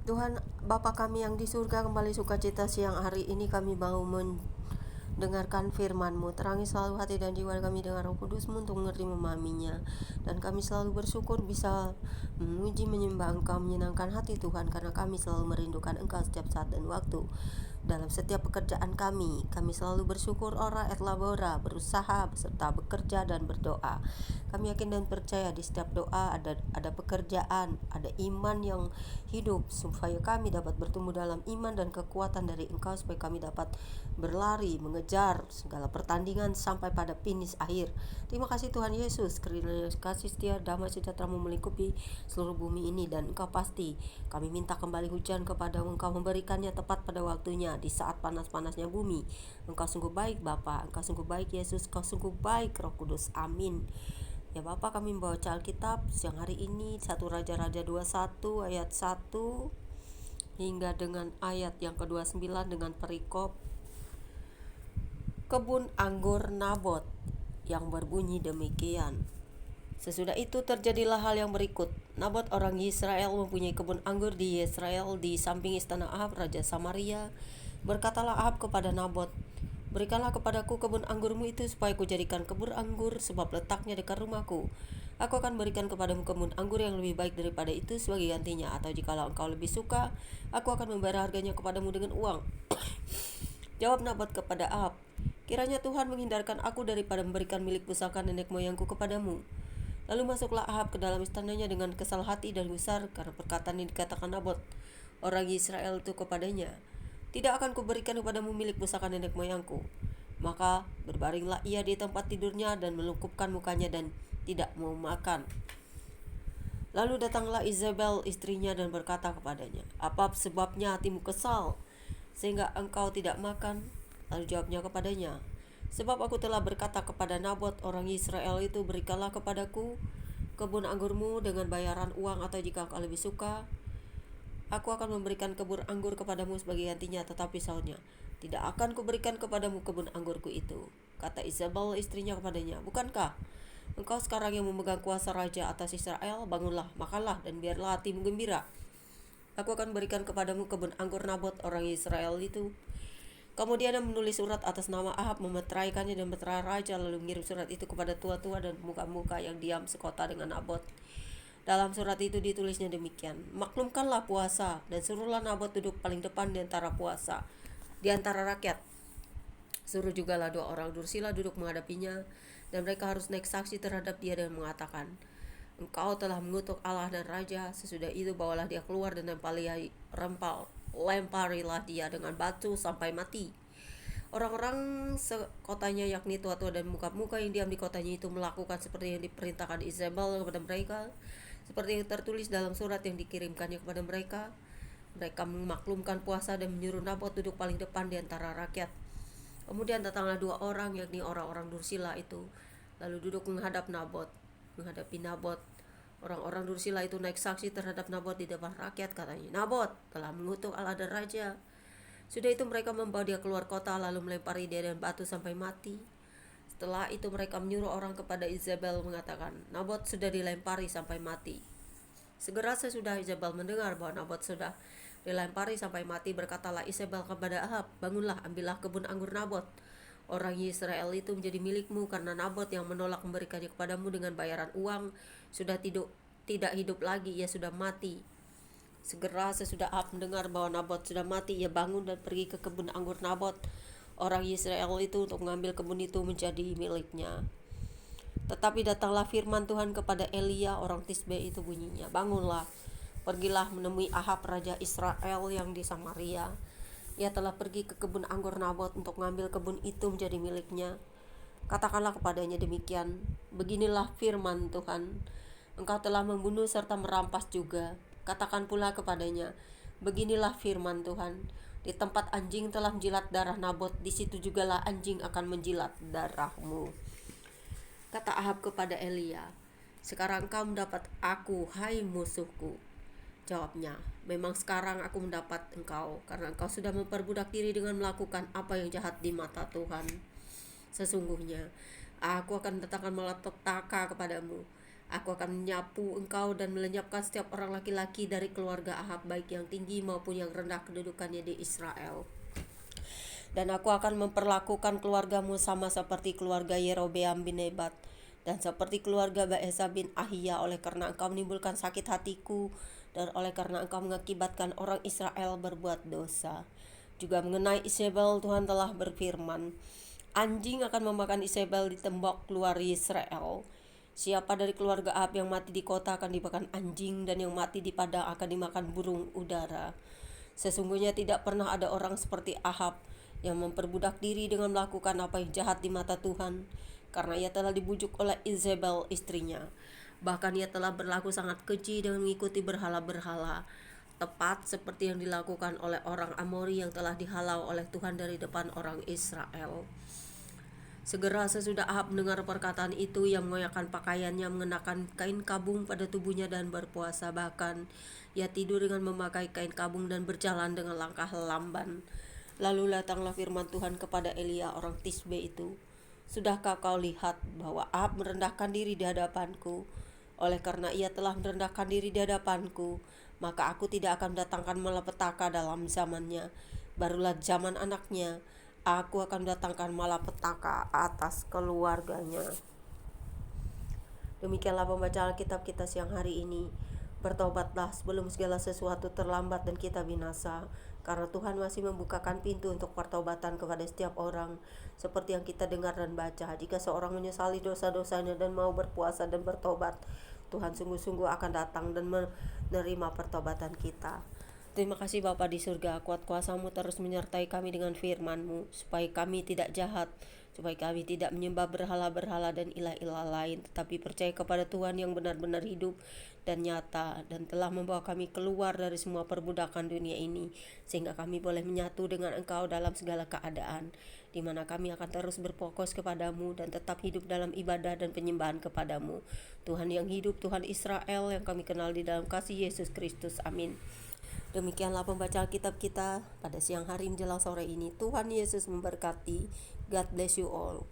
Tuhan Bapa kami yang di surga, kembali sukacita siang hari ini kami mau mendengarkan firman-Mu. Terangi selalu hati dan jiwa kami dengan Roh Kudus-Mu untuk mengerti memahaminya. Dan kami selalu bersyukur bisa memuji menyembah Engkau, menyenangkan hati Tuhan, karena kami selalu merindukan Engkau setiap saat dan waktu. Dalam setiap pekerjaan kami selalu bersyukur ora et labora, berusaha beserta bekerja dan berdoa. Kami yakin dan percaya di setiap doa ada pekerjaan, ada iman yang hidup, supaya kami dapat bertumbuh dalam iman dan kekuatan dari Engkau, supaya kami dapat berlari, mengejar segala pertandingan sampai pada finish akhir. Terima kasih Tuhan Yesus, kiranya kasih setia damai sejahtera-Mu melingkupi seluruh bumi ini, dan Engkau pasti kami minta kembali hujan kepada Engkau, memberikannya tepat pada waktunya di saat panas-panasnya bumi. Engkau sungguh baik Bapa, Engkau sungguh baik Yesus, Engkau sungguh baik Roh Kudus. Amin. Ya Bapa, kami membaca Alkitab siang hari ini 1 Raja-Raja 21 ayat 1 hingga dengan ayat yang ke-29 dengan perikop kebun anggur Nabot yang berbunyi demikian. Sesudah itu terjadilah hal yang berikut. Nabot orang Israel mempunyai kebun anggur di Yesrael di samping istana Ahab raja Samaria. Berkatalah Ahab kepada Nabot, "Berikanlah kepadaku kebun anggurmu itu supaya kujadikan kebun anggur, sebab letaknya dekat rumahku. Aku akan berikan kepadamu kebun anggur yang lebih baik daripada itu sebagai gantinya, atau jikalau engkau lebih suka, aku akan membayar harganya kepadamu dengan uang." Jawab Nabot kepada Ahab, "Kiranya Tuhan menghindarkan aku daripada memberikan milik pusaka nenek moyangku kepadamu." Lalu masuklah Ahab ke dalam istananya dengan kesal hati dan gusar karena perkataan yang dikatakan Nabot orang Israel itu kepadanya, "Tidak akan kuberikan kepadamu milik pusaka nenek moyangku." Maka berbaringlah ia di tempat tidurnya dan melungkupkan mukanya dan tidak mau makan. Lalu datanglah Izabel istrinya dan berkata kepadanya, "Apa sebabnya hatimu kesal sehingga engkau tidak makan?" Lalu jawabnya kepadanya, "Sebab aku telah berkata kepada Nabot orang Israel itu, berikanlah kepadaku kebun anggurmu dengan bayaran uang, atau jika engkau lebih suka, aku akan memberikan kebun anggur kepadamu sebagai gantinya." Tetapi sahutnya, "Tidak akan kuberikan kepadamu kebun anggurku itu." Kata Izabel istrinya kepadanya, "Bukankah engkau sekarang yang memegang kuasa raja atas Israel? Bangunlah, makanlah, dan biarlah hatimu gembira. Aku akan berikan kepadamu kebun anggur Nabot orang Israel itu." Kemudian dia menulis surat atas nama Ahab, memeteraikannya dan meterai raja, lalu mengirim surat itu kepada tua-tua dan pemuka-pemuka yang diam sekota dengan Nabot. Dalam surat itu ditulisnya demikian, "Maklumkanlah puasa, dan suruhlah Nabot duduk paling depan di antara puasa, di antara rakyat. Suruh jugalah 2 orang dursila duduk menghadapinya, dan mereka harus naik saksi terhadap dia dan mengatakan, 'Engkau telah mengutuk Allah dan raja.' Sesudah itu bawalah dia keluar dan lemparilah dia dengan batu sampai mati." Orang-orang sekotanya, yakni tua-tua dan muka-muka yang diam di kotanya itu, melakukan seperti yang diperintahkan Izabel kepada mereka, seperti yang tertulis dalam surat yang dikirimkannya kepada mereka. Mereka memaklumkan puasa dan menyuruh Nabot duduk paling depan di antara rakyat. Kemudian datanglah 2 orang, yakni orang-orang dursila itu, lalu duduk menghadapi Nabot. Orang-orang dursila itu naik saksi terhadap Nabot di depan rakyat, katanya, "Nabot telah mengutuk Allah dan raja." Sudah itu mereka membawa dia keluar kota, lalu melempari dia dengan batu sampai mati. Setelah itu mereka menyuruh orang kepada Izabel mengatakan, "Nabot sudah dilempari sampai mati." Segera sesudah Izabel mendengar bahwa Nabot sudah dilempari sampai mati, berkatalah Izabel kepada Ahab, "Bangunlah, ambillah kebun anggur Nabot orang Israel itu menjadi milikmu, karena Nabot yang menolak memberikannya kepadamu dengan bayaran uang sudah tidak hidup lagi, ia sudah mati." Segera sesudah Ahab mendengar bahwa Nabot sudah mati, ia bangun dan pergi ke kebun anggur Nabot orang Israel itu untuk mengambil kebun itu menjadi miliknya. Tetapi datanglah firman Tuhan kepada Elia orang Tisbe itu, bunyinya, "Bangunlah, pergilah menemui Ahab raja Israel yang di Samaria. Ia telah pergi ke kebun anggur Nabot untuk mengambil kebun itu menjadi miliknya. Katakanlah kepadanya demikian, beginilah firman Tuhan, engkau telah membunuh serta merampas juga. Katakan pula kepadanya, beginilah firman Tuhan, di tempat anjing telah menjilat darah Nabot, di situ jugalah anjing akan menjilat darahmu." Kata Ahab kepada Elia, "Sekarang kau mendapat aku, hai musuhku." Jawabnya, "Memang sekarang aku mendapat engkau, karena engkau sudah memperbudak diri dengan melakukan apa yang jahat di mata Tuhan. Sesungguhnya aku akan mendatangkan malapetaka kepadamu. Aku akan menyapu engkau dan melenyapkan setiap orang laki-laki dari keluarga Ahab, baik yang tinggi maupun yang rendah kedudukannya di Israel. Dan aku akan memperlakukan keluargamu sama seperti keluarga Yerobeam bin Nebat dan seperti keluarga Baesa bin Ahia, oleh karena engkau menimbulkan sakit hatiku dan oleh karena engkau mengakibatkan orang Israel berbuat dosa. Juga mengenai Isabel, Tuhan telah berfirman, anjing akan memakan Isabel di tembok keluar Israel. Siapa dari keluarga Ahab yang mati di kota akan dimakan anjing, dan yang mati di padang akan dimakan burung udara. Sesungguhnya tidak pernah ada orang seperti Ahab yang memperbudak diri dengan melakukan apa yang jahat di mata Tuhan, karena ia telah dibujuk oleh Isabel istrinya. Bahkan ia telah berlaku sangat keji dengan mengikuti berhala-berhala, tepat seperti yang dilakukan oleh orang Amori yang telah dihalau oleh Tuhan dari depan orang Israel. Segera sesudah Ahab mendengar perkataan itu, ia mengoyakkan pakaiannya, mengenakan kain kabung pada tubuhnya dan berpuasa. Bahkan ia tidur dengan memakai kain kabung dan berjalan dengan langkah lamban. Lalu datanglah firman Tuhan kepada Elia orang Tisbe itu, sudahkah kau lihat bahwa Ahab merendahkan diri di hadapanku? Oleh karena ia telah merendahkan diri di hadapanku, maka aku tidak akan mendatangkan malapetaka dalam zamannya. Barulah zaman anaknya, aku akan mendatangkan malapetaka atas keluarganya. Demikianlah pembacaan Alkitab kita siang hari ini. Bertobatlah sebelum segala sesuatu terlambat dan kita binasa, karena Tuhan masih membukakan pintu untuk pertobatan kepada setiap orang, seperti yang kita dengar dan baca. Jika seorang menyesali dosa-dosanya dan mau berpuasa dan bertobat, Tuhan sungguh-sungguh akan datang dan menerima pertobatan kita. Terima kasih Bapa di surga, kuat kuasa-Mu terus menyertai kami dengan firman-Mu, supaya kami tidak jahat, supaya kami tidak menyembah berhala-berhala dan ilah-ilah lain, tetapi percaya kepada Tuhan yang benar-benar hidup dan nyata, dan telah membawa kami keluar dari semua perbudakan dunia ini, sehingga kami boleh menyatu dengan Engkau dalam segala keadaan, di mana kami akan terus berfokus kepadamu dan tetap hidup dalam ibadah dan penyembahan kepadamu. Tuhan yang hidup, Tuhan Israel yang kami kenal di dalam kasih Yesus Kristus. Amin. Demikianlah pembacaan kitab kita pada siang hari menjelang sore ini. Tuhan Yesus memberkati. God bless you all.